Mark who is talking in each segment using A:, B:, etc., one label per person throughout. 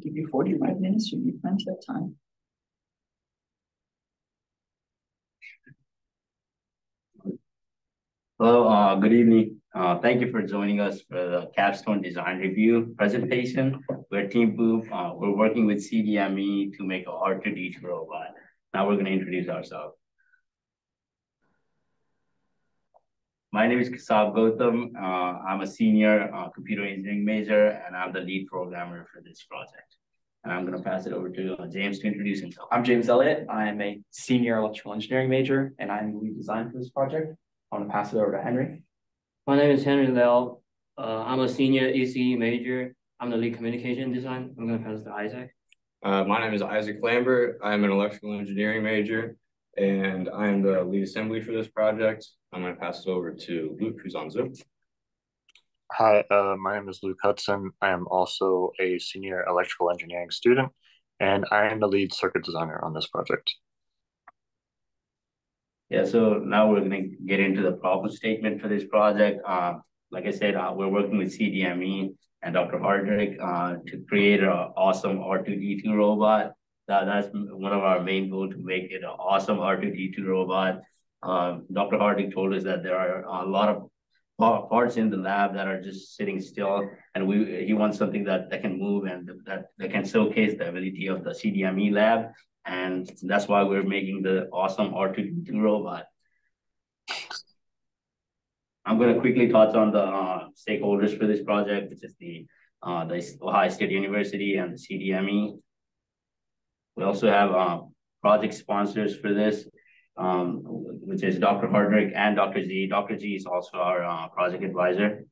A: give you 45 minutes, should be plenty of time.
B: Hello, good evening. Thank you for joining us for the capstone design review presentation. We're Team Boop. We're working with CDME to make a R2D2 robot. Now we're going to introduce ourselves. My name is Kasab Gautam. I'm a senior computer engineering major, and I'm the lead programmer for this project. And I'm going to pass it over to James to introduce himself.
C: I'm James Elliott. I'm a senior electrical engineering major, and I'm the lead design for this project. I want to pass it over to Henry.
D: My name is Henry Liao. I'm a senior ECE major. I'm the lead communication design. I'm going to pass it to Isaac.
E: My name is Isaac Lambert. I'm an electrical engineering major, and I'm the lead assembly for this project. I'm going to pass it over to Luke, who's on Zoom.
F: Hi, my name is Luke Hudson. I am also a senior electrical engineering student, and I am the lead circuit designer on this project.
B: Yeah, so now we're going to get into the problem statement for this project. Like I said, we're working with CDME and Dr. Hardrick to create an awesome R2D2 robot. That's one of our main goals, to make it an awesome R2D2 robot. Dr. Hardrick told us that there are a lot of parts in the lab that are just sitting still, and he wants something that can move and that can showcase the ability of the CDME lab. And that's why we're making the awesome R2D2 robot. I'm going to quickly touch on the stakeholders for this project, which is the Ohio State University and the CDME. We also have project sponsors for this, which is Dr. Hardrick and Dr. Z. Dr. Z is also our project advisor.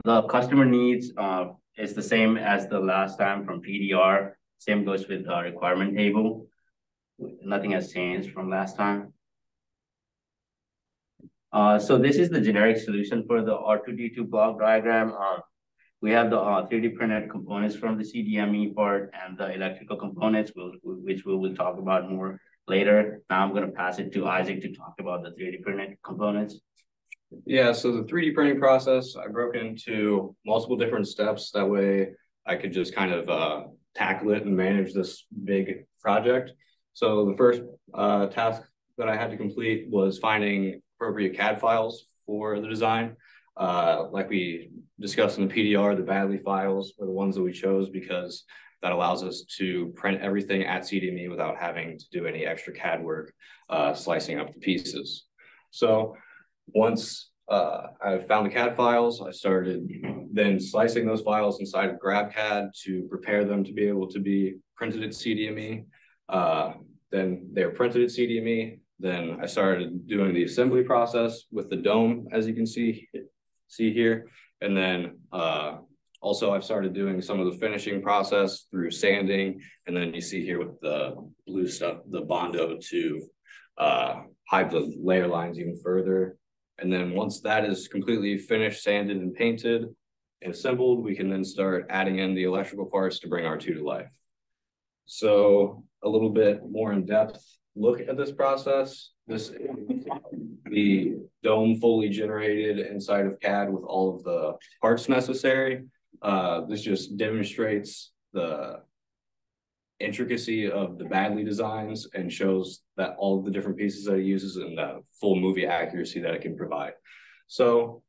B: The customer needs is the same as the last time from PDR. Same goes with the requirement table. Nothing has changed from last time. So this is the generic solution for the R2D2 block diagram. We have the 3D printed components from the CDME part and the electrical components, which we will talk about more later. Now I'm going to pass it to Isaac to talk about the 3D printed components.
E: Yeah, so the 3D printing process, I broke into multiple different steps. That way I could just kind of tackle it and manage this big project. So the first task that I had to complete was finding appropriate CAD files for the design. Like we discussed in the PDR, the Badly files are the ones that we chose because that allows us to print everything at CDME without having to do any extra CAD work slicing up the pieces. So once I found the CAD files, I started then slicing those files inside of GrabCAD to prepare them to be able to be printed at CDME. Then they were printed at CDME. Then I started doing the assembly process with the dome, as you can see here. And then also I've started doing some of the finishing process through sanding. And then you see here with the blue stuff, the Bondo to hide the layer lines even further. And then once that is completely finished, sanded and painted and assembled, we can then start adding in the electrical parts to bring R2 to life. So a little bit more in depth look at this process. This is the dome fully generated inside of CAD with all of the parts necessary. This just demonstrates the intricacy of the Badly designs and shows that all of the different pieces that it uses and the full movie accuracy that it can provide. So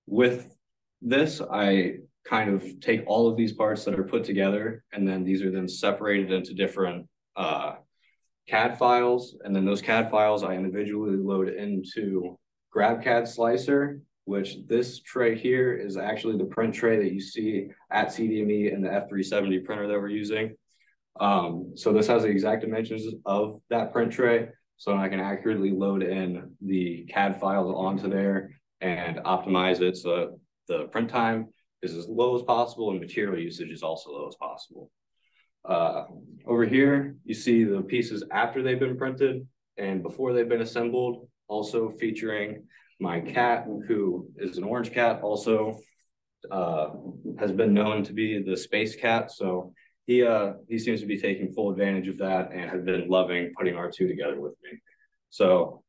E: with this, I kind of take all of these parts that are put together, and then these are then separated into different CAD files, and then those CAD files I individually load into GrabCAD Slicer, which this tray here is actually the print tray that you see at CDME and the F370 printer that we're using. So this has the exact dimensions of that print tray, so I can accurately load in the CAD files onto there and optimize it so the print time is as low as possible and material usage is also low as possible. Over here, you see the pieces after they've been printed and before they've been assembled, also featuring my cat, who is an orange cat, also has been known to be the space cat. So he seems to be taking full advantage of that and has been loving putting R2 together with me. So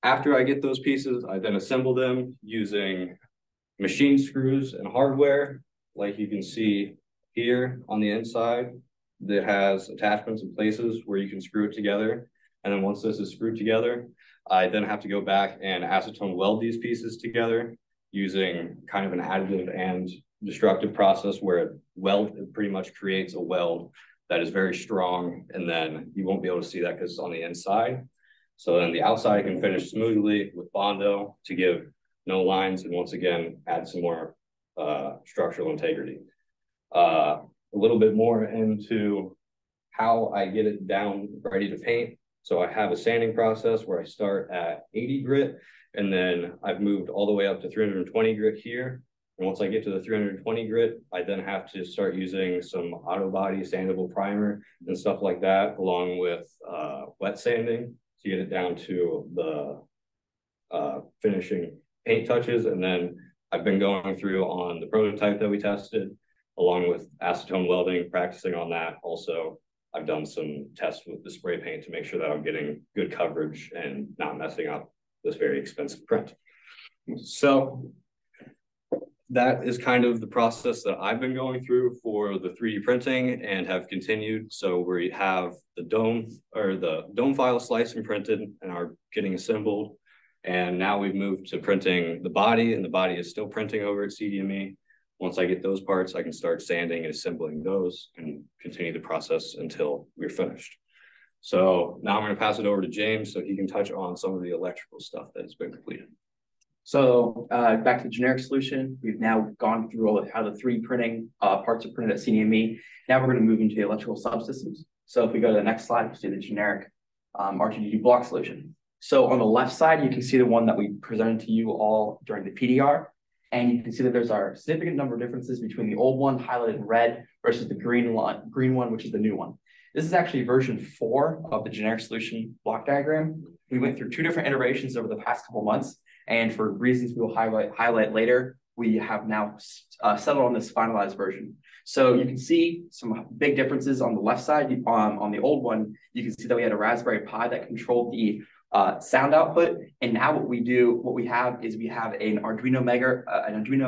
E: after I get those pieces, I then assemble them using machine screws and hardware. like you can see here on the inside, that has attachments and places where you can screw it together. And then once this is screwed together, I then have to go back and acetone weld these pieces together using kind of an additive and destructive process where it pretty much creates a weld that is very strong, and then you won't be able to see that because it's on the inside. So then the outside can finish smoothly with Bondo to give no lines, and once again add some more structural integrity. A little bit more into how I get it down ready to paint. So I have a sanding process where I start at 80 grit, and then I've moved all the way up to 320 grit here. And once I get to the 320 grit, I then have to start using some auto body sandable primer and stuff like that, along with wet sanding to get it down to the finishing paint touches. And then I've been going through on the prototype that we tested, along with acetone welding, practicing on that. Also, I've done some tests with the spray paint to make sure that I'm getting good coverage and not messing up this very expensive print. So that is kind of the process that I've been going through for the 3D printing and have continued. So we have the dome file sliced and printed and are getting assembled. And now we've moved to printing the body, and the body is still printing over at CDME. Once I get those parts, I can start sanding and assembling those and continue the process until we're finished. So now I'm going to pass it over to James so he can touch on some of the electrical stuff that has been completed.
C: So back to the generic solution, we've now gone through all of how the 3D printing parts are printed at CDME. Now we're going to move into the electrical subsystems. So if we go to the next slide, we see the generic R2D2 block solution. So on the left side, you can see the one that we presented to you all during the PDR. And you can see that there's a significant number of differences between the old one highlighted in red versus the green one, which is the new one. This is actually version 4 of the generic solution block diagram. We went through 2 different iterations over the past couple months. And for reasons we will highlight later, we have now settled on this finalized version. So you can see some big differences on the left side. On the old one, you can see that we had a Raspberry Pi that controlled the sound output. And now what we have is we have an Arduino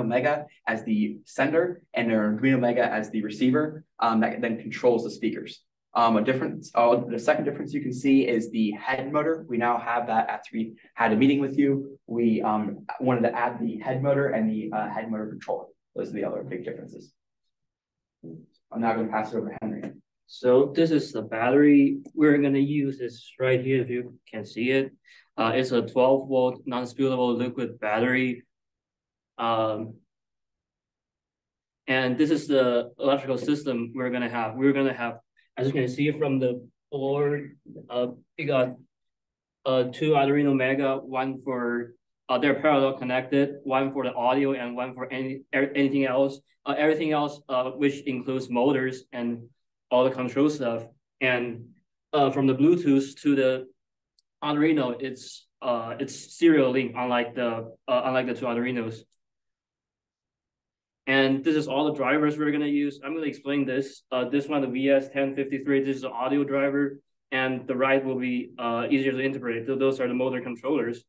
C: Mega as the sender and an Arduino Mega as the receiver that then controls the speakers. The second difference you can see is the head motor. We now have that after we had a meeting with you. We wanted to add the head motor and the head motor controller. Those are the other big differences. I'm now going to pass it over to Henry.
D: So this is the battery we're going to use. It's right here if you can see it. It's a 12-volt non-spillable liquid battery. And this is the electrical system we're going to have. We're going to have, as you can see from the board, we got 2 Arduino Mega, one for they're parallel connected, one for the audio and one for anything else. Everything else, which includes motors and all the control stuff. And from the Bluetooth to the Arduino, it's serial link, unlike the 2 Arduinos. And this is all the drivers we're going to use. I'm going to explain this. This one, the VS1053, this is the audio driver, and the right will be easier to integrate. Those are the motor controllers.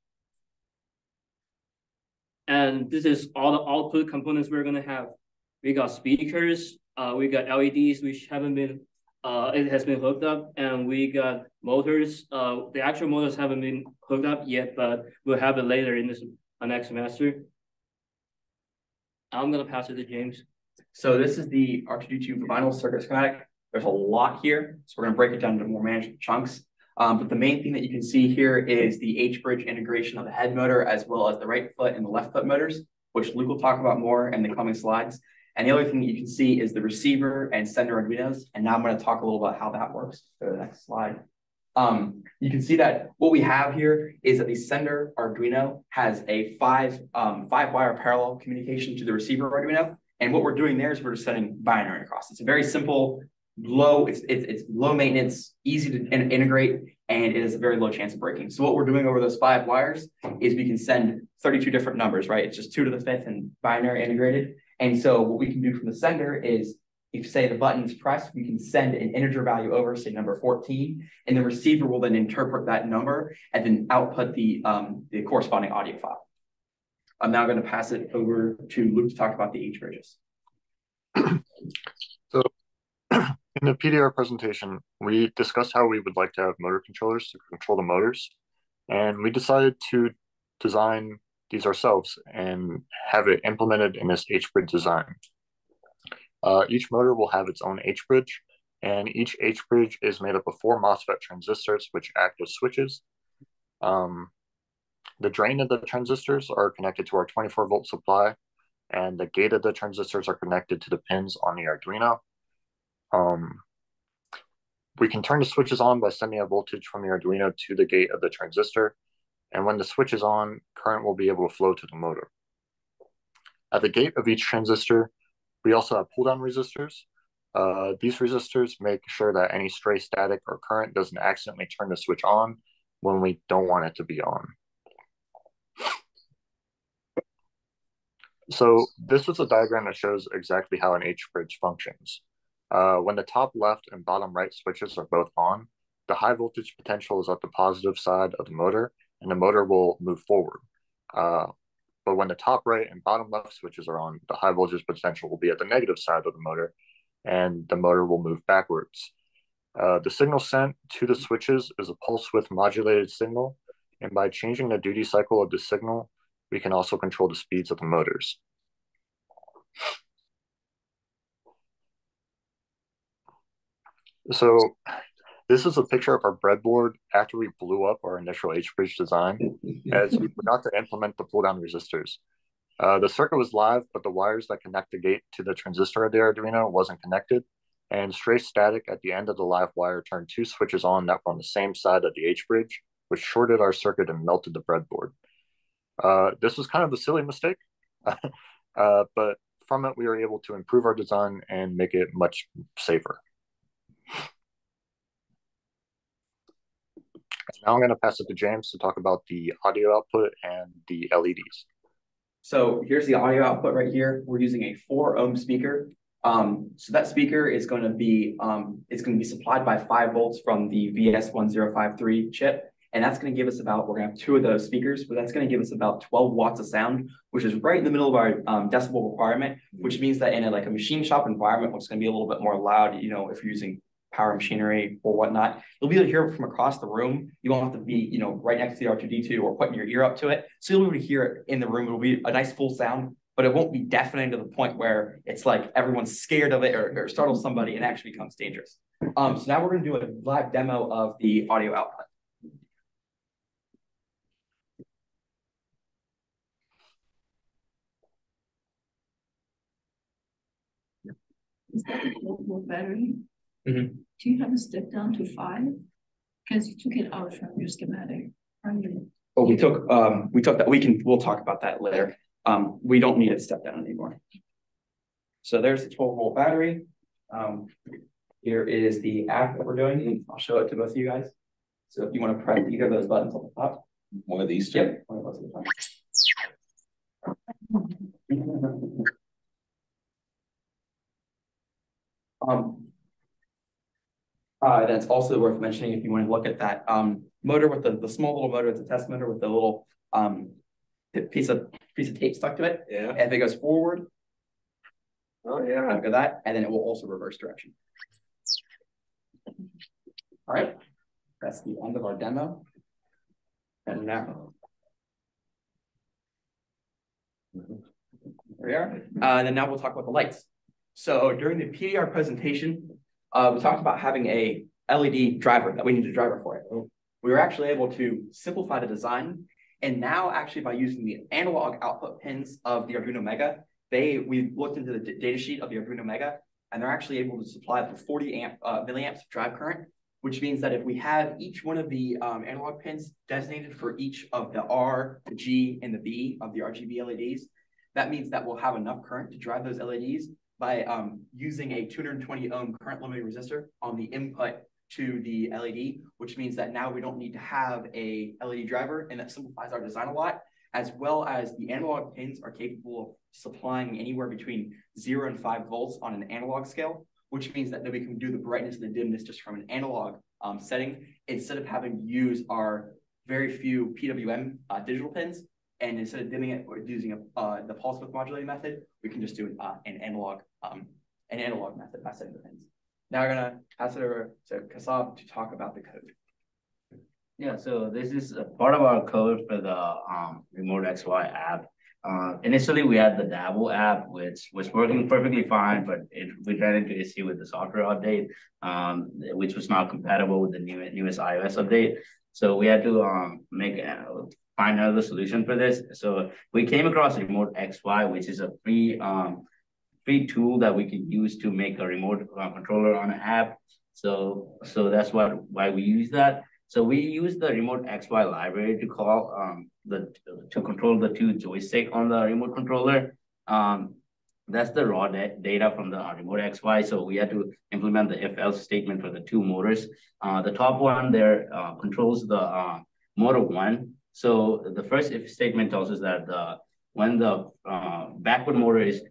D: And this is all the output components we're going to have. We got speakers, we got LEDs, which haven't been, it has been hooked up, and we got motors. The actual motors haven't been hooked up yet, but we'll have it later in this next semester. I'm going to pass it to James.
C: So this is the R2D2 final circuit schematic. There's a lot here, so we're going to break it down into more manageable chunks. But the main thing that you can see here is the H-bridge integration of the head motor, as well as the right foot and the left foot motors, which Luke will talk about more in the coming slides. And the other thing that you can see is the receiver and sender Arduinos. And now I'm going to talk a little about how that works. Go to the next slide. You can see that what we have here is that the sender Arduino has a five wire parallel communication to the receiver Arduino. And what we're doing there is we're just sending binary across. It's a very simple, it's low maintenance, easy to integrate, and it has a very low chance of breaking. So what we're doing over those 5 wires is we can send 32 different numbers, right? It's just 2 to the 5th and binary integrated. And so what we can do from the sender is, if say the button is pressed, we can send an integer value over, say number 14, and the receiver will then interpret that number and then output the corresponding audio file. I'm now going to pass it over to Luke to talk about the H bridges.
F: So in the PDR presentation, we discussed how we would like to have motor controllers to control the motors, and we decided to design these ourselves and have it implemented in this H-bridge design. Each motor will have its own H-bridge, and each H-bridge is made up of 4 MOSFET transistors, which act as switches. The drain of the transistors are connected to our 24-volt supply, and the gate of the transistors are connected to the pins on the Arduino. We can turn the switches on by sending a voltage from the Arduino to the gate of the transistor, and when the switch is on, current will be able to flow to the motor. At the gate of each transistor, we also have pull-down resistors. These resistors make sure that any stray static or current doesn't accidentally turn the switch on when we don't want it to be on. So this is a diagram that shows exactly how an H-bridge functions. When the top left and bottom right switches are both on, the high voltage potential is at the positive side of the motor, and the motor will move forward. But when the top right and bottom left switches are on, the high voltage potential will be at the negative side of the motor, and the motor will move backwards. The signal sent to the switches is a pulse width modulated signal, and by changing the duty cycle of the signal, we can also control the speeds of the motors. So this is a picture of our breadboard after we blew up our initial H-bridge design, as we forgot to implement the pull-down resistors. The circuit was live, but the wires that connect the gate to the transistor of the Arduino wasn't connected, and stray static at the end of the live wire turned 2 switches on that were on the same side of the H-bridge, which shorted our circuit and melted the breadboard. This was kind of a silly mistake, but from it we were able to improve our design and make it much safer. Now I'm going to pass it to James to talk about the audio output and the LEDs.
C: So here's the audio output right here. We're using a 4-ohm speaker. So that speaker is going to be supplied by 5 volts from the VS1053 chip. And that's going to give us about, we're going to have 2 of those speakers, but that's going to give us about 12 watts of sound, which is right in the middle of our decibel requirement, which means that in a machine shop environment, it's going to be a little bit more loud, if you're using power machinery or whatnot, you'll be able to hear it from across the room. You won't have to be, right next to the R2D2 or putting your ear up to it. So you'll be able to hear it in the room. It'll be a nice full sound, but it won't be deafening to the point where it's like everyone's scared of it or startles somebody and actually becomes dangerous. So now we're going to do a live demo of the audio output.
A: Is that a 12-volt battery?
C: Mm-hmm.
A: Do you have a step down to 5? Because you took it out from your schematic.
C: Oh, we took that. We'll talk about that later. We don't need a step down anymore. So there's the 12-volt battery. Here is the app that we're doing. I'll show it to both of you guys. So if you want to press either of those buttons on the top.
E: One of these two?
C: Yep, one of those at the top. That's also worth mentioning if you want to look at that motor with the small little motor, it's a test motor with the little piece of tape stuck to it.
E: Yeah.
C: And if it goes forward,
E: Oh yeah.
C: look at that, and then it will also reverse direction. All right, that's the end of our demo. And now, there we are. And then now we'll talk about the lights. So during the PDR presentation, we talked about having a LED driver that we need a driver for it. We were actually able to simplify the design, and now actually by using the analog output pins of the Arduino Mega, we looked into the data sheet of the Arduino Mega, and they're actually able to supply up to 40 milliamps of drive current, which means that if we have each one of the analog pins designated for each of the R, the G, and the B of the RGB LEDs, that means that we'll have enough current to drive those LEDs by using a 220 ohm current limiting resistor on the input to the LED, which means that now we don't need to have a LED driver, and that simplifies our design a lot, as well as the analog pins are capable of supplying anywhere between 0 and 5 volts on an analog scale, which means that we can do the brightness and the dimness just from an analog setting, instead of having to use our very few PWM digital pins. And instead of dimming it or using the pulse width modulating method, we can just do an analog and analog method by setting the pins. Now I'm gonna pass it over to Kasab to talk about the code.
B: Yeah, so this is a part of our code for the Remote XY app. Initially, we had the Dabble app, which was working perfectly fine, but we ran into issue with the software update, which was not compatible with the newest iOS update. So we had to find another solution for this. So we came across Remote XY, which is a free tool that we can use to make a remote controller on an app. So that's why we use that. So we use the Remote XY library to call to control the two joystick on the remote controller. That's the raw data from the Remote XY. So we had to implement the if-else statement for the two motors. The top one there controls the motor 1. So the first if statement tells us that when the backward motor is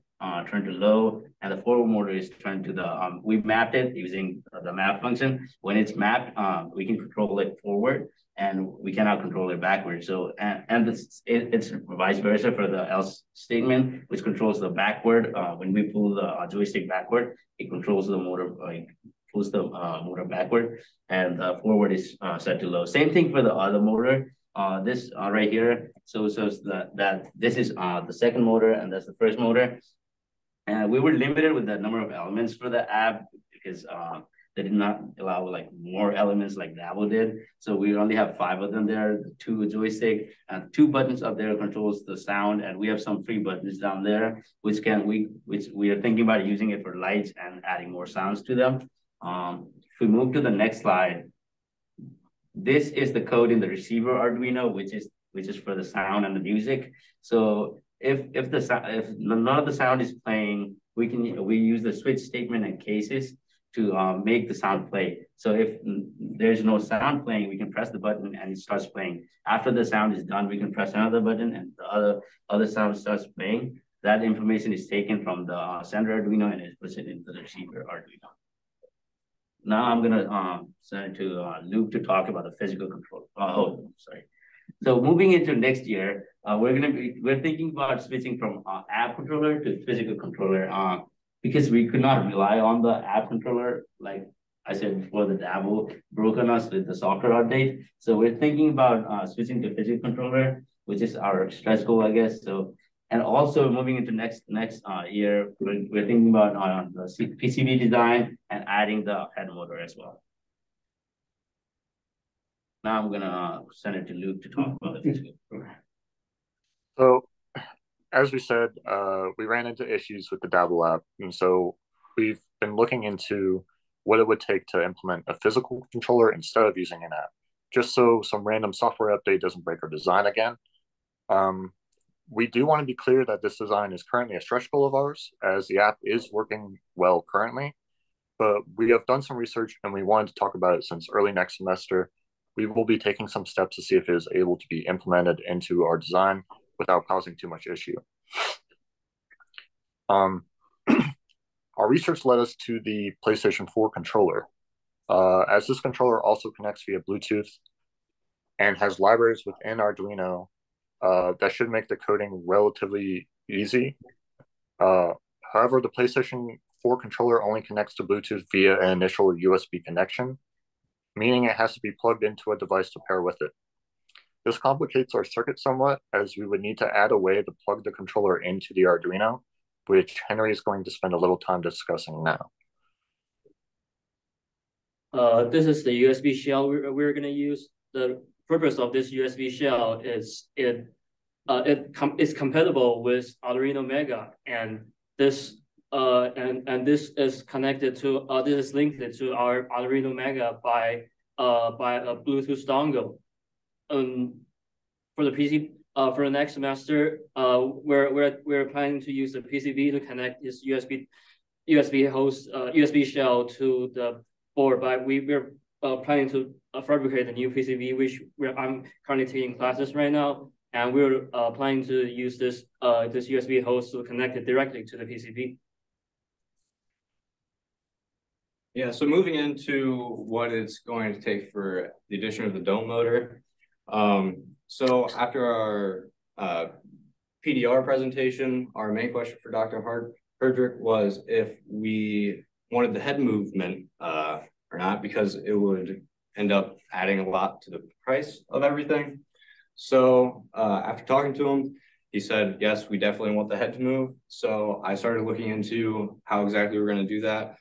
B: turned to low and the forward motor is turned to the, we mapped it using the map function. When it's mapped, we can control it forward and we cannot control it backward. So, and it's vice versa for the else statement, which controls the backward. When we pull the joystick backward, it controls the motor, pulls the motor backward, and forward is set to low. Same thing for the other motor. This right here shows that this is the second motor and that's the first motor. And we were limited with the number of elements for the app because they did not allow like more elements like Dabble did. So we only have 5 of them there, 2 joystick and 2 buttons up there controls the sound. And we have some free buttons down there, which we are thinking about using it for lights and adding more sounds to them. If we move to the next slide, this is the code in the receiver Arduino, which is for the sound and the music. So if none of the sound is playing, we use the switch statement and cases to make the sound play. So if there's no sound playing, we can press the button and it starts playing. After the sound is done, we can press another button and the other sound starts playing. That information is taken from the sender Arduino and it puts it into the receiver Arduino. Now I'm gonna send it to Luke to talk about the physical control. So moving into next year, we're thinking about switching from app controller to physical controller because we could not rely on the app controller. Like I said before, the Dabble broke on us with the software update. So we're thinking about switching to physical controller, which is our stretch goal, I guess. So, and also moving into next year, we're thinking about the PCB design and adding the head motor as well. Now I'm gonna send it to Luke to talk about the physical program.
F: So, as we said, we ran into issues with the Dabble app, and so we've been looking into what it would take to implement a physical controller instead of using an app, just so some random software update doesn't break our design again. We do want to be clear that this design is currently a stretch goal of ours, as the app is working well currently, but we have done some research and we wanted to talk about it since early next semester. We will be taking some steps to see if it is able to be implemented into our design without causing too much issue. Our research led us to the PlayStation 4 controller, as this controller also connects via Bluetooth and has libraries within Arduino that should make the coding relatively easy. However, the PlayStation 4 controller only connects to Bluetooth via an initial USB connection, meaning it has to be plugged into a device to pair with it. This complicates our circuit somewhat, as we would need to add a way to plug the controller into the Arduino, which Henry is going to spend a little time discussing now.
D: This is the USB shell we're going to use. The purpose of this USB shell is it's compatible with Arduino Mega, and this this is connected to this is linked to our Arduino Mega by a Bluetooth dongle. For the PC for the next semester, we're planning to use the PCB to connect this USB host USB shell to the board, but we're planning to fabricate a new PCB, which I'm currently taking classes right now, and we're planning to use this USB host to connect it directly to the PCB.
E: Yeah, so moving into what it's going to take for the addition of the dome motor. So after our PDR presentation, our main question for Dr. Frederick, was if we wanted the head movement or not, because it would end up adding a lot to the price of everything. So after talking to him, he said, yes, we definitely want the head to move. So I started looking into how exactly we're going to do that.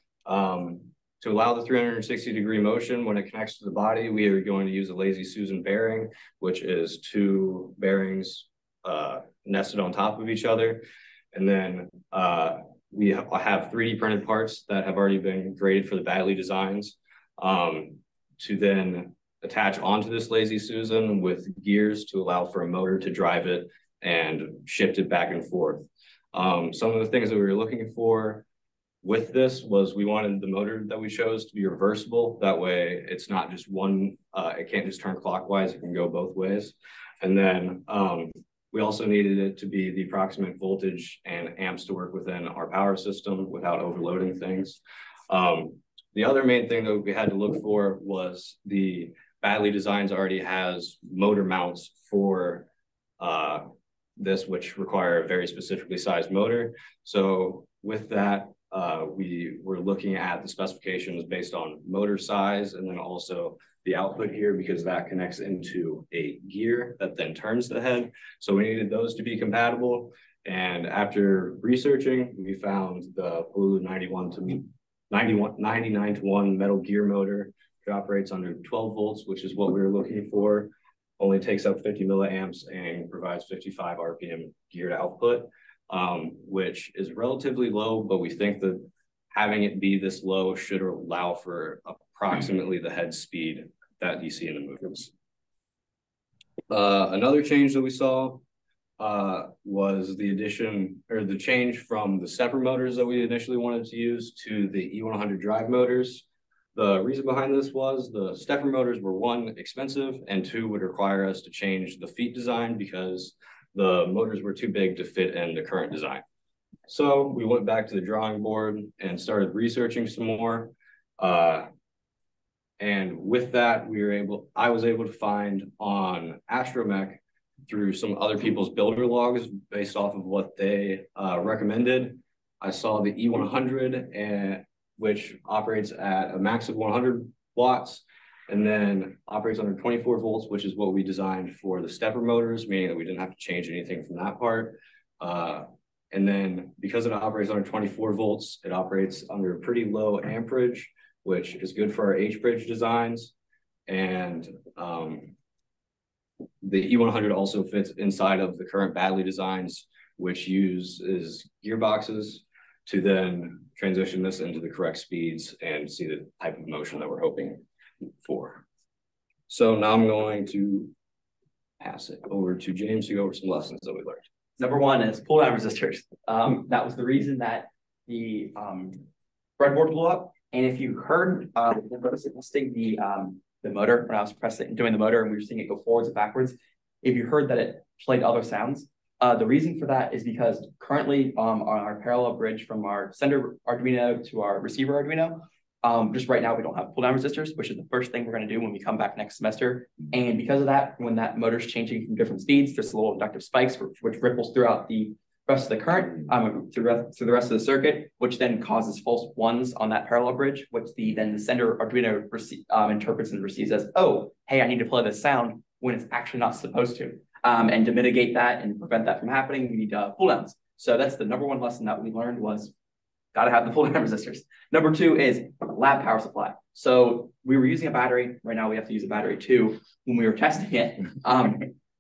E: To allow the 360-degree motion when it connects to the body, we are going to use a Lazy Susan bearing, which is 2 bearings nested on top of each other. And then we have 3D printed parts that have already been graded for the Batley designs to then attach onto this Lazy Susan with gears to allow for a motor to drive it and shift it back and forth. Some of the things that we were looking for with this was we wanted the motor that we chose to be reversible. That way it's not just one, it can't just turn clockwise, it can go both ways. And then we also needed it to be the approximate voltage and amps to work within our power system without overloading things. The other main thing that we had to look for was the Batley Designs already has motor mounts for this, which require a very specifically sized motor. So with that, we were looking at the specifications based on motor size and then also the output here, because that connects into a gear that then turns the head. So we needed those to be compatible. And after researching, we found the Blue 99 to 1 metal gear motor, which operates under 12 volts, which is what we were looking for. Only takes up 50 milliamps and provides 55 RPM geared output, which is relatively low, but we think that having it be this low should allow for approximately the head speed that you see in the movements. Another change that we saw was the addition or the change from the stepper motors that we initially wanted to use to the E100 drive motors. The reason behind this was the stepper motors were 1, expensive, and 2, would require us to change the feet design because the motors were too big to fit in the current design. So we went back to the drawing board and started researching some more. And with that, I was able to find on Astromech through some other people's builder logs based off of what they recommended. I saw the E100, which operates at a max of 100 watts and then operates under 24 volts, which is what we designed for the stepper motors, meaning that we didn't have to change anything from that part. And then because it operates under 24 volts, it operates under pretty low amperage, which is good for our H-bridge designs. And the E100 also fits inside of the current Batley designs, which uses gearboxes to then transition this into the correct speeds and see the type of motion that we're hoping for. So now I'm going to pass it over to James to go over some lessons that we learned.
C: Number 1 is pull down resistors. That was the reason that the breadboard blew up. And if you heard testing the motor when I was doing the motor and we were seeing it go forwards and backwards, if you heard that it played other sounds, the reason for that is because currently on our parallel bridge from our sender Arduino to our receiver Arduino, just right now we don't have pull down resistors, which is the first thing we're going to do when we come back next semester. And because of that, when that motor's changing from different speeds, there's little inductive spikes which ripples throughout the rest of the current through the rest of the circuit, which then causes false ones on that parallel bridge, which then the sender Arduino interprets and receives as, oh, hey, I need to play this sound when it's actually not supposed to. And to mitigate that and prevent that from happening, we need pull downs. So that's the number 1 lesson that we learned was got to have the pull down resistors. Number 2 is lab power supply. So we were using a battery. Right now we have to use a battery too. When we were testing it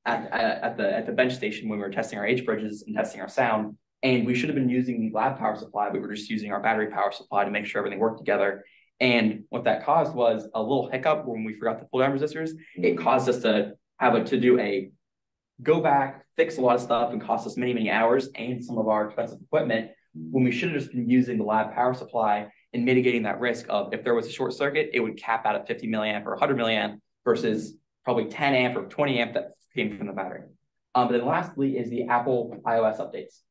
C: at the bench station, when we were testing our H bridges and testing our sound, and we should have been using the lab power supply, we were just using our battery power supply to make sure everything worked together. And what that caused was a little hiccup when we forgot to pull down resistors. It caused us to go back, fix a lot of stuff, and cost us many, many hours and some of our expensive equipment when we should have just been using the lab power supply and mitigating that risk of if there was a short circuit, it would cap out at 50 milliamp or 100 milliamp versus probably 10 amp or 20 amp that came from the battery. But then lastly is the Apple iOS updates.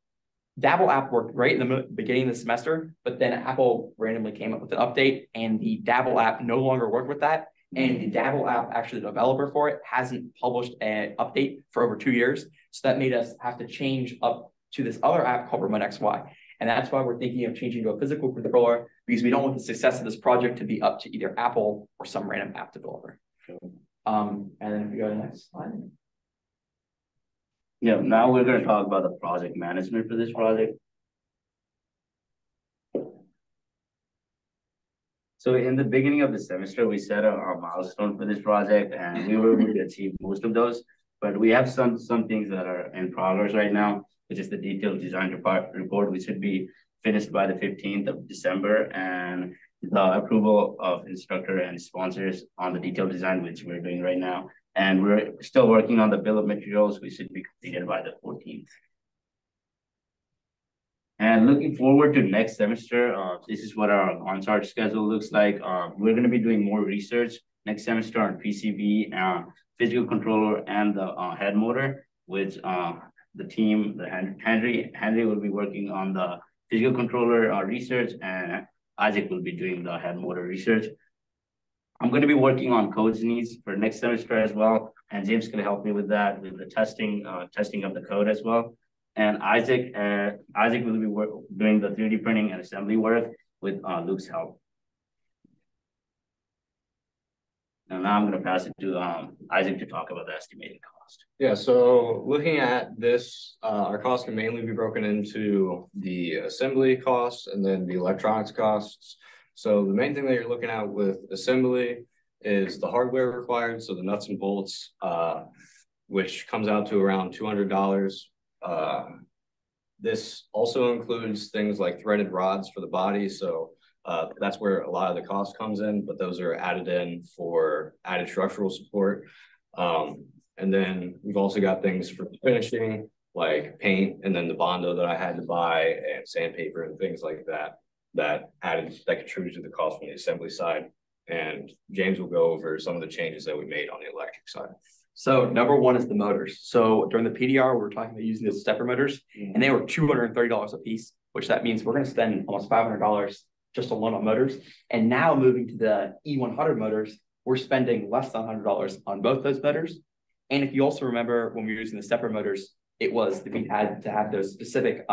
C: Dabble app worked great in the beginning of the semester, but then Apple randomly came up with an update and the Dabble app no longer worked with that. And the Dabble app, actually the developer for it, hasn't published an update for over 2 years. So that made us have to change up to this other app called Remote XY. And that's why we're thinking of changing to a physical controller, because we don't want the success of this project to be up to either Apple or some random app developer. And then if we go to the next slide.
B: Yeah, now we're gonna talk about the project management for this project. So in the beginning of the semester, we set a milestone for this project and we were able to achieve most of those. But we have some things that are in progress right now, which is the detailed design report, which should be finished by the 15th of December, and the approval of instructor and sponsors on the detailed design, which we're doing right now. And we're still working on the bill of materials, which should be completed by the 14th. And looking forward to next semester, this is what our on-site schedule looks like. We're going to be doing more research next semester on PCB, physical controller, and the head motor, which the team, Henry will be working on the physical controller research, and Isaac will be doing the head motor research. I'm going to be working on codes needs for next semester as well, and James can help me with that, with the testing of the code as well. And Isaac will be doing the 3D printing and assembly work with Luke's help. And now I'm going to pass it to Isaac to talk about the estimated cost.
E: Yeah, so looking at this, our costs can mainly be broken into the assembly costs and then the electronics costs. So the main thing that you're looking at with assembly is the hardware required, so the nuts and bolts, which comes out to around $200. This also includes things like threaded rods for the body. So that's where a lot of the cost comes in, but those are added in for added structural support. And then we've also got things for finishing, like paint, and then the Bondo that I had to buy, and sandpaper and things like that, that contribute to the cost from the assembly side. And James will go over some of the changes that we made on the electric side.
C: So number one is the motors. So during the PDR, we were talking about using the stepper motors, and they were $230 a piece, which that means we're going to spend almost $500 just alone on motors. And now moving to the E100 motors, we're spending less than $100 on both those motors. And if you also remember when we were using the stepper motors, it was that we had to have those specific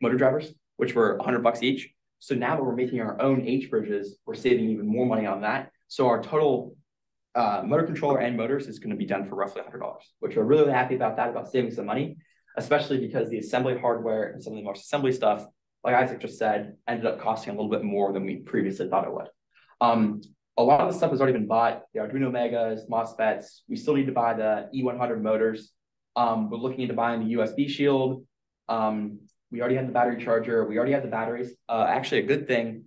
C: motor drivers, which were $100 each. So now that we're making our own H bridges, we're saving even more money on that. So our total motor controller and motors is going to be done for roughly $100, which we're really happy about that, about saving some money, especially because the assembly hardware and some of the more assembly stuff, like Isaac just said, ended up costing a little bit more than we previously thought it would. A lot of the stuff has already been bought, the Arduino Megas, MOSFETs. We still need to buy the E100 motors. We're looking into buying the USB shield. We already had the battery charger. We already had the batteries. Actually, a good thing,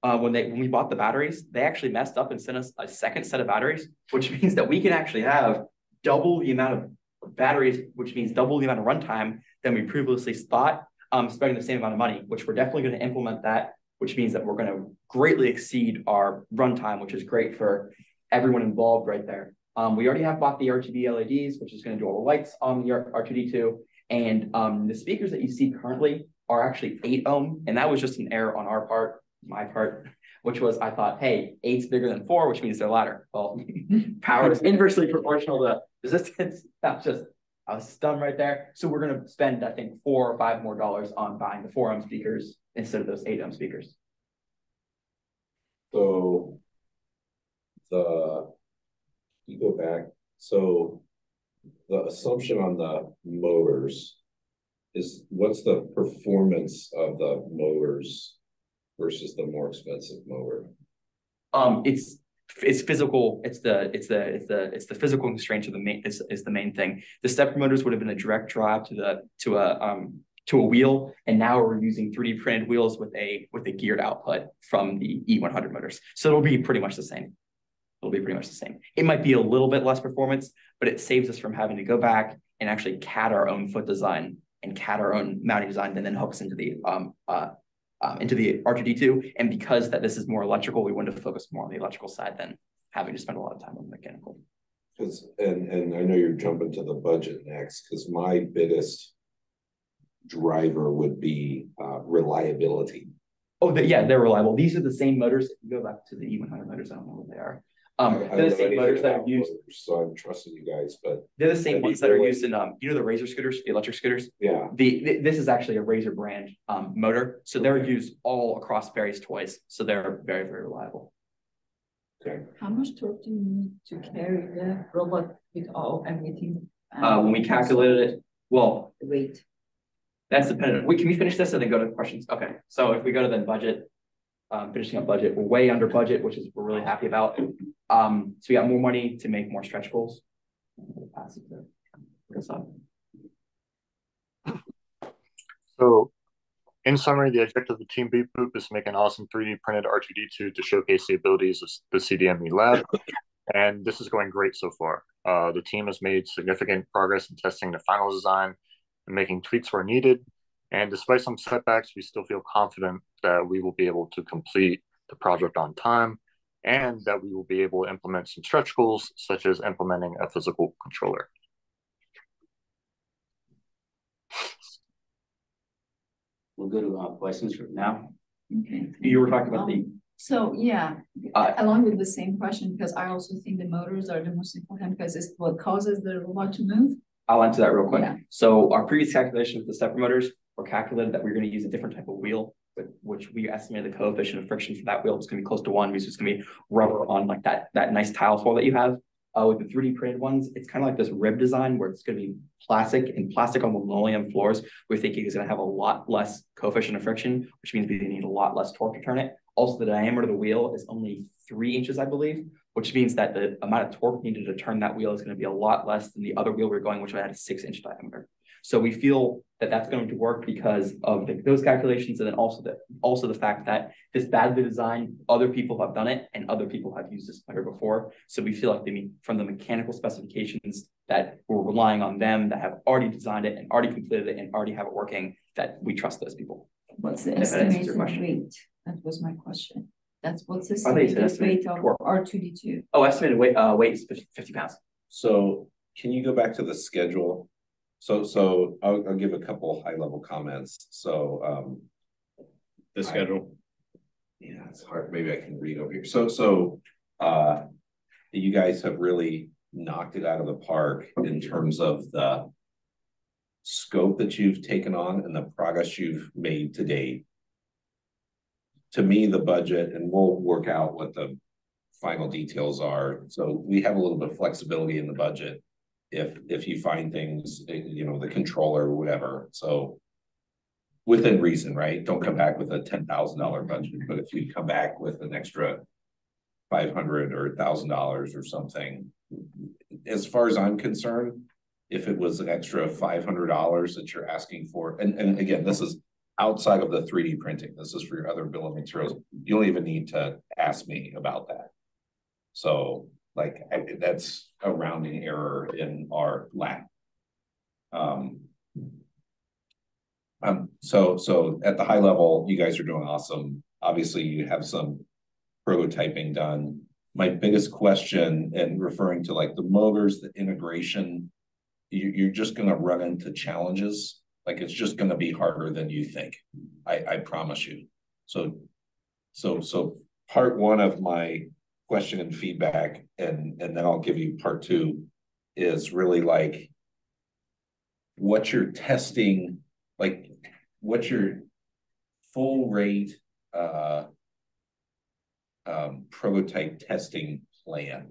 C: when we bought the batteries, they actually messed up and sent us a second set of batteries, which means that we can actually have double the amount of batteries, which means double the amount of runtime than we previously thought, spending the same amount of money, which we're definitely going to implement that, which means that we're going to greatly exceed our runtime, which is great for everyone involved right there. We already have bought the RGB LEDs, which is going to do all the lights on the R2D2. And the speakers that you see currently are actually 8 ohm. And that was just an error on our part, my part, which was I thought, hey, 8's bigger than 4, which means they're louder. Well, power is inversely proportional to resistance. That's just, I was stunned right there. So we're going to spend, I think, $4 or $5 more on buying the 4 ohm speakers instead of those 8 ohm speakers.
G: So you go back. So the assumption on the motors is, what's the performance of the motors versus the more expensive motor?
C: It's physical. It's the physical constraints of the main is the main thing. The stepper motors would have been a direct drive to a wheel, and now we're using 3D printed wheels with a geared output from the E100 motors. So it'll be pretty much the same. It'll be pretty much the same. It might be a little bit less performance, but it saves us from having to go back and actually CAD our own foot design and CAD our own mounting design, and then hook us into the R2D2. And because that this is more electrical, we wanted to focus more on the electrical side than having to spend a lot of time on the mechanical.
G: Because and I know you're jumping to the budget next, because my biggest driver would be reliability.
C: Oh, yeah, they're reliable. These are the same motors. If you go back to the E100 motors, I don't know what they are. They're the same motors that are used.
G: So I'm trusting you guys, but
C: They're the same ones that are used in the Razor scooters, the electric scooters.
G: yeah.
C: This is actually a Razor brand motor, so they're used all across various toys. So they're very, very reliable.
G: Okay.
A: How much torque do you need to carry the robot with everything?
C: When we calculated it, well,
A: Weight.
C: that's dependent. Can we finish this and then go to questions? Okay, so if we go to the budget, finishing up budget, we're way under budget, which is we're really happy about. So we got more money to make more stretch goals. Pass it to Chris on.
F: So, in summary, the objective of the Team Beep Boop is to make an awesome 3D printed R2D2 to showcase the abilities of the CDME lab, and this is going great so far. The team has made significant progress in testing the final design and making tweaks where needed, and despite some setbacks, we still feel confident that we will be able to complete the project on time and that we will be able to implement some stretch goals, such as implementing a physical controller.
B: We'll go to questions for now.
A: Okay.
C: You were talking about
A: So yeah, along with the same question, because I also think the motors are the most important because it's what causes the robot to move.
C: I'll answer that real quick.
A: Yeah.
C: So our previous calculation with the stepper motors were calculated that we're going to use a different type of wheel, which we estimated the coefficient of friction for that wheel is going to be close to 1 because it's going to be rubber on like that nice tile floor that you have. With the 3D printed ones, it's kind of like this rib design where it's going to be plastic on linoleum floors. We're thinking it's going to have a lot less coefficient of friction, which means we need a lot less torque to turn it. Also, the diameter of the wheel is only 3 inches, I believe, which means that the amount of torque needed to turn that wheel is going to be a lot less than the other wheel we're going, which had a 6-inch diameter. So we feel that that's going to work because of those calculations, and then also the fact that this badly designed, other people have done it, and other people have used this motor before. So we feel like from the mechanical specifications that we're relying on them that have already designed it and already completed it and already have it working, that we trust those people.
A: What's the
C: If that answers your
A: estimated
C: question.
A: weight? That was my question. What's the
C: I think it's
A: estimated weight
C: estimated
A: of R2D2?
C: Oh, estimated weight is 50 pounds.
G: So can you go back to the schedule? So I'll give a couple high level comments. So
E: The schedule.
G: yeah, it's hard. Maybe I can read over here. So you guys have really knocked it out of the park in terms of the scope that you've taken on and the progress you've made to date. To me, the budget, and we'll work out what the final details are. So we have a little bit of flexibility in the budget if you find things, the controller or whatever. So within reason, right? Don't come back with a $10,000 budget, but if you come back with an extra $500 or $1,000 or something, as far as I'm concerned, if it was an extra $500 that you're asking for, and again, this is outside of the 3D printing, this is for your other bill of materials. You don't even need to ask me about that. So that's a rounding error in our lab. So at the high level, you guys are doing awesome. Obviously, you have some prototyping done. My biggest question, and referring to like the motors, the integration, you're just going to run into challenges. Like it's just going to be harder than you think. I promise you. So part one of my question and feedback, and then I'll give you part two, is really like what you're testing, like what's your full rate prototype testing plan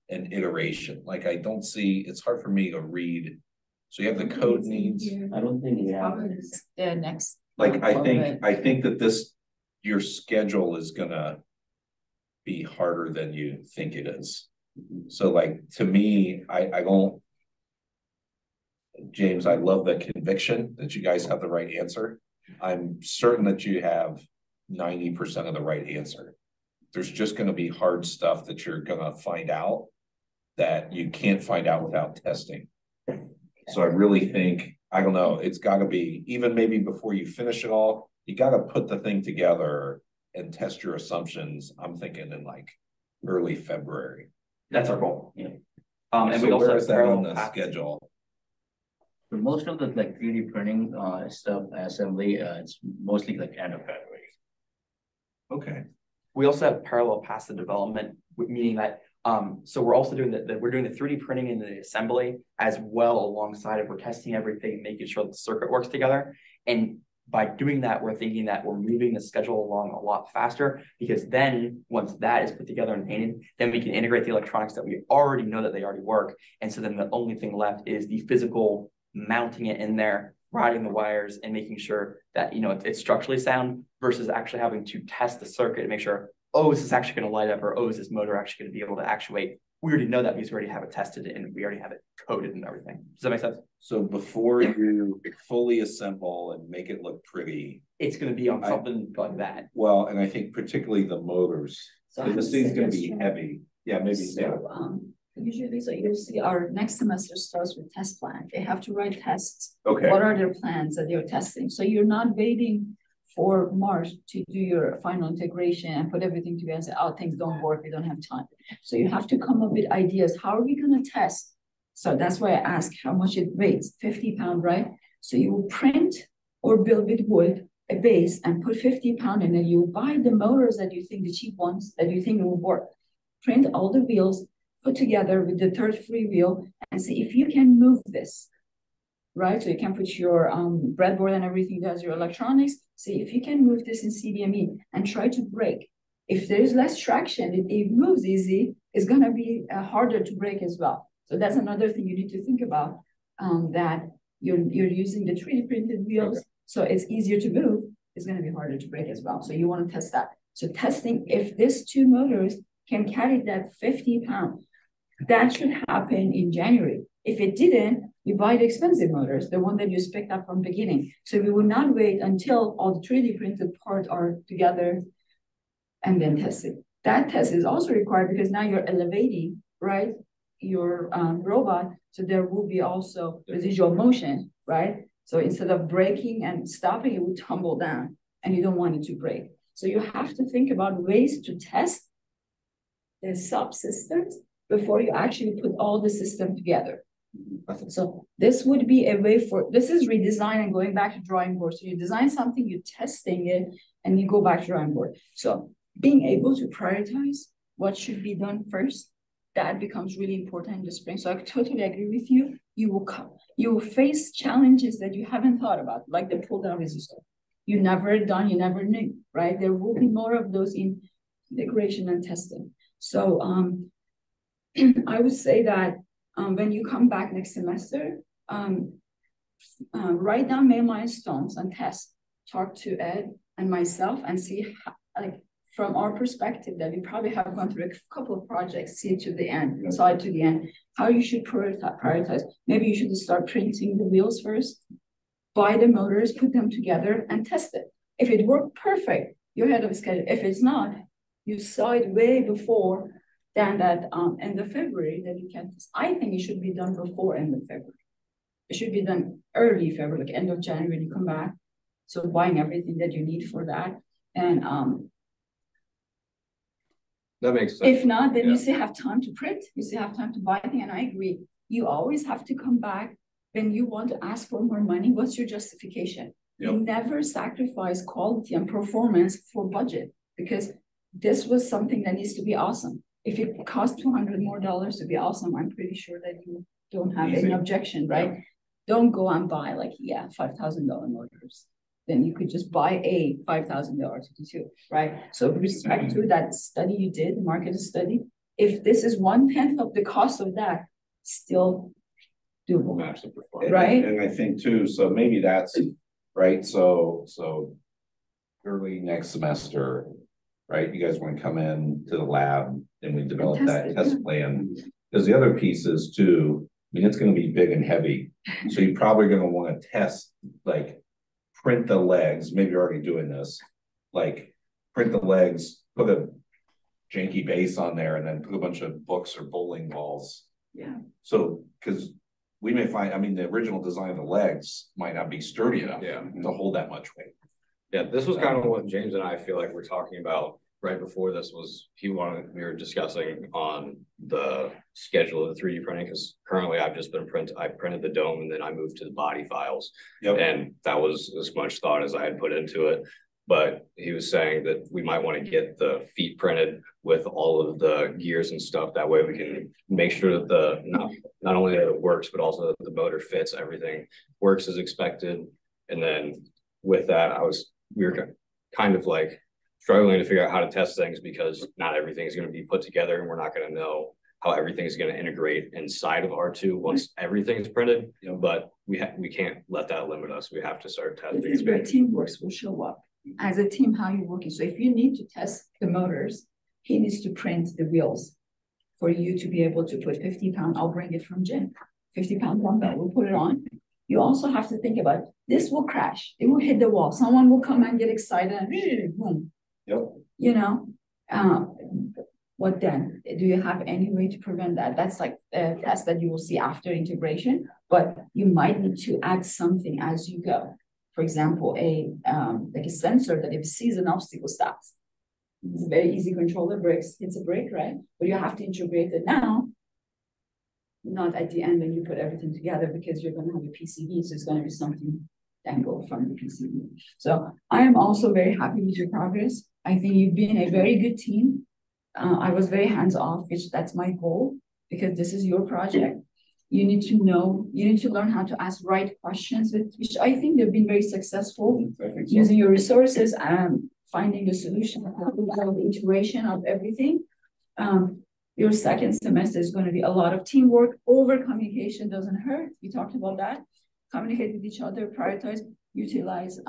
G: and iteration. Like I don't see, it's hard for me to read. So you have the code needs.
B: I don't think we have.
A: The next.
G: Like I think that your schedule is gonna be harder than you think it is. So like to me, I don't, James, I love the conviction that you guys have the right answer. I'm certain that you have 90% of the right answer. There's just going to be hard stuff that you're going to find out that you can't find out without testing. So I really think, I don't know, it's got to be, even maybe before you finish it all, you got to put the thing together and test your assumptions. I'm thinking in like early February.
C: That's our goal.
B: Yeah.
C: And
G: so
C: we also
G: where
C: have
G: is that on the
C: parallel
G: schedule?
B: For most of the like 3D printing stuff assembly, it's mostly like end of February.
G: Okay.
C: We also have parallel paths to development, meaning that So we're also doing we're doing the 3D printing and the assembly as well alongside it. We're testing everything, making sure that the circuit works together. And by doing that, we're thinking that we're moving the schedule along a lot faster, because then once that is put together and painted, then we can integrate the electronics that we already know that they already work. And so then the only thing left is the physical mounting it in there, routing the wires, and making sure that, you know, it's structurally sound, versus actually having to test the circuit and make sure, oh, is this actually going to light up, or oh, is this motor actually going to be able to actuate? We already know that because we already have it tested and we already have it coded and everything. Does that make sense?
G: So before you fully assemble and make it look pretty,
C: it's going to be on something like that.
G: Well, and I think particularly the motors,
A: So
G: so this thing's going to be heavy. Yeah, maybe.
A: So, usually, so you'll see our next semester starts with test plan. They have to write tests.
G: Okay.
A: What are their plans that they're testing? So you're not waiting for March to do your final integration and put everything together and say, oh, things don't work, we don't have time. So you have to come up with ideas. How are we going to test? So that's why I ask how much it weighs, 50 pounds, right? So you will print or build with wood a base and put 50 pounds in it. You buy the motors that you think, the cheap ones that you think will work. Print all the wheels, put together with the third free wheel, and see if you can move this, right? So you can put your breadboard and everything does your electronics. See if you can move this in CDME and try to brake. If there's less traction, it moves easy, it's gonna be harder to brake as well. So that's another thing you need to think about, that you're using the 3D printed wheels, okay. So it's easier to move, it's gonna be harder to brake as well. So you wanna test that. So testing if these two motors can carry that 50 pounds, that should happen in January. If it didn't, you buy the expensive motors, the one that you spec'd up from beginning. So we will not wait until all the 3D printed parts are together and then test it. That test is also required because now you're elevating, right, your robot. So there will be also residual motion, right? So instead of braking and stopping, it will tumble down and you don't want it to break. So you have to think about ways to test the subsystems before you actually put all the system together. So this would be a way for, this is redesign and going back to drawing board. So you design something, you're testing it, and you go back to drawing board. So being able to prioritize what should be done first, that becomes really important in the spring. So I totally agree with you. You will face challenges that you haven't thought about, like the pull down resistor. You never done, you never knew, right? There will be more of those in integration and testing. So I would say that when you come back next semester, write down main milestones and test. Talk to Ed and myself and see how, like, from our perspective that we probably have gone through a couple of projects, see it to the end, side to the end, how you should prioritize. Maybe you should start printing the wheels first, buy the motors, put them together and test it. If it worked perfect, you're ahead of schedule. If it's not, you saw it way before than that end of February that you can test. I think it should be done before end of February. It should be done early February, like end of January, you come back. So buying everything that you need for that. And
E: that makes sense.
A: If not, then you still have time to print, you still have time to buy things. And I agree. You always have to come back when you want to ask for more money. What's your justification? Yep. You never sacrifice quality and performance for budget, because this was something that needs to be awesome. If it costs $200 more to be awesome, I'm pretty sure that you don't have any objection, right? Yeah. Don't go and buy like, $5,000 motors. Then you could just buy a $5,000 to, right? So with respect to that study you did, market study, if this is 1/10 of the cost of that, still doable,
G: match the performance,
A: right?
G: And I think too, so maybe that's right. So early next semester, right? You guys want to come in to the lab and we develop that test plan. Because the other piece is too, I mean, it's going to be big and heavy. So you're probably going to want to test, like, print the legs. Maybe you're already doing this. Like, print the legs, put a janky base on there, and then put a bunch of books or bowling balls.
A: Yeah.
G: So, because we may find, I mean, the original design of the legs might not be sturdy enough to hold that much weight.
E: Yeah, this was kind of what James and I feel like we're talking about right before this was, we were discussing on the schedule of the 3D printing, because currently I printed the dome and then I moved to the body files. Yep. And that was as much thought as I had put into it. but he was saying that we might want to get the feet printed with all of the gears and stuff. That way we can make sure that the not only that it works, but also that the motor fits, everything works as expected. And then with that, we were kind of like struggling to figure out how to test things because not everything is going to be put together, and we're not going to know how everything is going to integrate inside of R2 once everything is printed. But we can't let that limit us. We have to start testing.
A: This is where teamwork will show up. As a team, how you're working. So if you need to test the motors, he needs to print the wheels for you to be able to put 50 pounds. I'll bring it from Jen. 50-pound dumbbell, we'll put it on. You also have to think about this will crash. It will hit the wall. Someone will come and get excited and boom.
G: Yep.
A: You know, what then? Do you have any way to prevent that? That's like a test that you will see after integration, but you might need to add something as you go. For example, like a sensor that if it sees an obstacle stops. It's a very easy controller, brakes, hits a brake, right? But you have to integrate it now, not at the end when you put everything together, because you're going to have a PCB, so it's going to be something dangled from the PCB. So I am also very happy with your progress. I think you've been a very good team. I was very hands-off, which that's my goal, because this is your project. You need to know, you need to learn how to ask right questions, which I think they've been very successful using your resources and finding the solution, the integration of everything. Your second semester is going to be a lot of teamwork. Over communication doesn't hurt. We talked about that. Communicate with each other, prioritize, utilize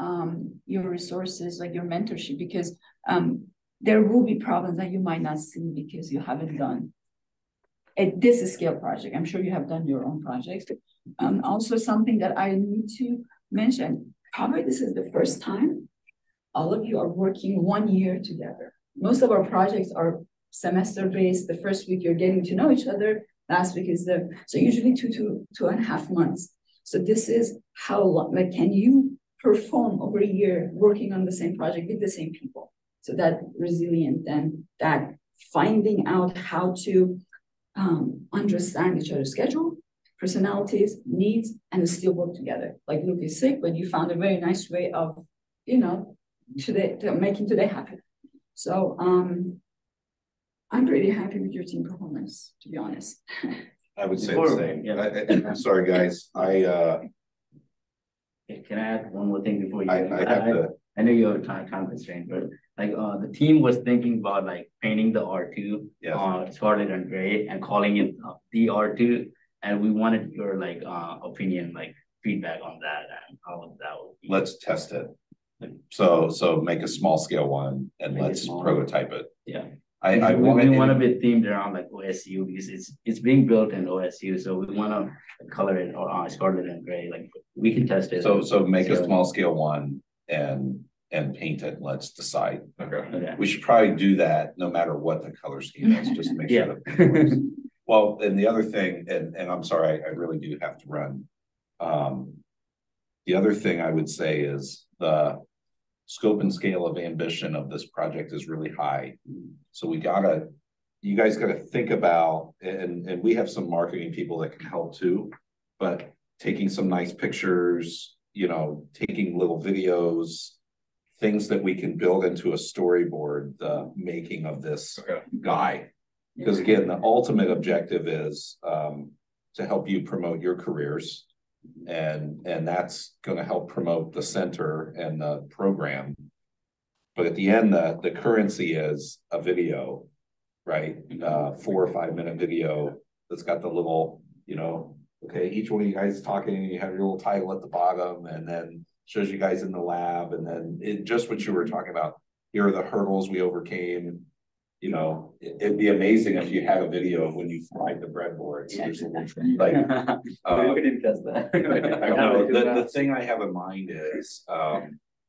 A: your resources, like your mentorship, because there will be problems that you might not see because you haven't done this scale project. I'm sure you have done your own projects. Also something that I need to mention, probably this is the first time all of you are working 1 year together. Most of our projects are semester-based. The first week you're getting to know each other. Last week is so usually 2.5 months. So this is how long, like, can you perform over a year working on the same project with the same people? So that resilient and that finding out how to understand each other's schedule, personalities, needs, and still work together. Like Luke is sick, but you found a very nice way of, making today happen. So I'm pretty happy with your team performance, to be honest.
G: I would say the same. Yeah. I'm sorry, guys.
B: Can I add one more thing before you? I know you have time constraint, but like the team was thinking about like painting the R2 scarlet and gray and calling it the R2, and we wanted your like opinion, like feedback on that and how that would be.
G: Let's test it. So make a small scale one and let's prototype it.
B: Yeah.
G: We
B: want to be themed around like OSU because it's being built in OSU, so we want to color it or scarlet and gray. Like we can test it.
G: So make a small scale one and paint it. Let's decide. Okay. We should probably do that no matter what the color scheme is, just to make sure that it works. Well, and the other thing, and I'm sorry, I really do have to run. The other thing I would say is the scope and scale of ambition of this project is really high. So you guys gotta think about, and we have some marketing people that can help too, but taking some nice pictures, taking little videos, things that we can build into a storyboard, the making of this guy. Because again, the ultimate objective is to help you promote your careers. And that's going to help promote the center and the program. But at the end, the currency is a video, right? 4 or 5 minute video that's got the little, okay, each one of you guys is talking, you have your little title at the bottom, and then shows you guys in the lab, and then just what you were talking about. Here are the hurdles we overcame. It'd be amazing if you had a video of when you fried the breadboards.
B: Yeah.
G: We didn't test that. The thing I have in mind is,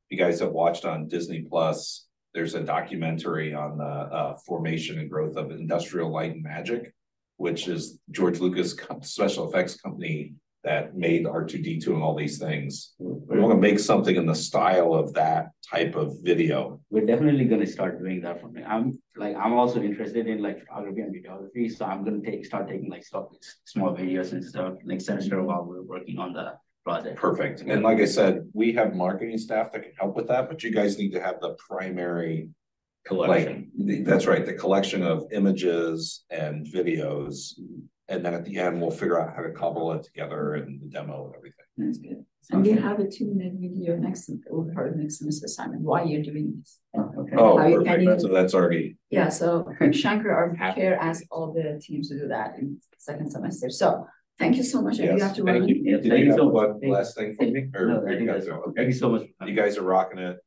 G: you guys have watched on Disney Plus. There's a documentary on the formation and growth of Industrial Light and Magic, which is George Lucas special effects company that made R2D2 and all these things. We want to make something in the style of that type of video.
B: We're definitely going to start doing that for me. I'm also interested in like photography and videography, so I'm going to start taking like small videos and stuff next semester while we're working on the project.
G: Perfect. And like I said, we have marketing staff that can help with that, but you guys need to have the primary,
E: Collection.
G: that's right, the collection of images and videos. And then at the end, we'll figure out how to cobble it together and the demo and everything.
A: That's good. And we have a 2-minute video next, or part of next semester assignment, why you're doing this.
B: Okay.
G: Oh,
A: How you
G: perfect.
A: can
G: So that's already,
A: Yeah, so Shankar, our chair, asked all the teams to do that in second semester. So thank you so much. And you
G: Yes,
A: have to
B: thank
A: run.
B: you.
G: did
B: Thank
G: you
B: you
G: have
B: so much.
G: one last thing for me? Or
B: No, I
G: you
B: think
G: guys
B: that's
G: are
B: all.
G: okay?
B: Thank you so much.
G: You guys are rocking it.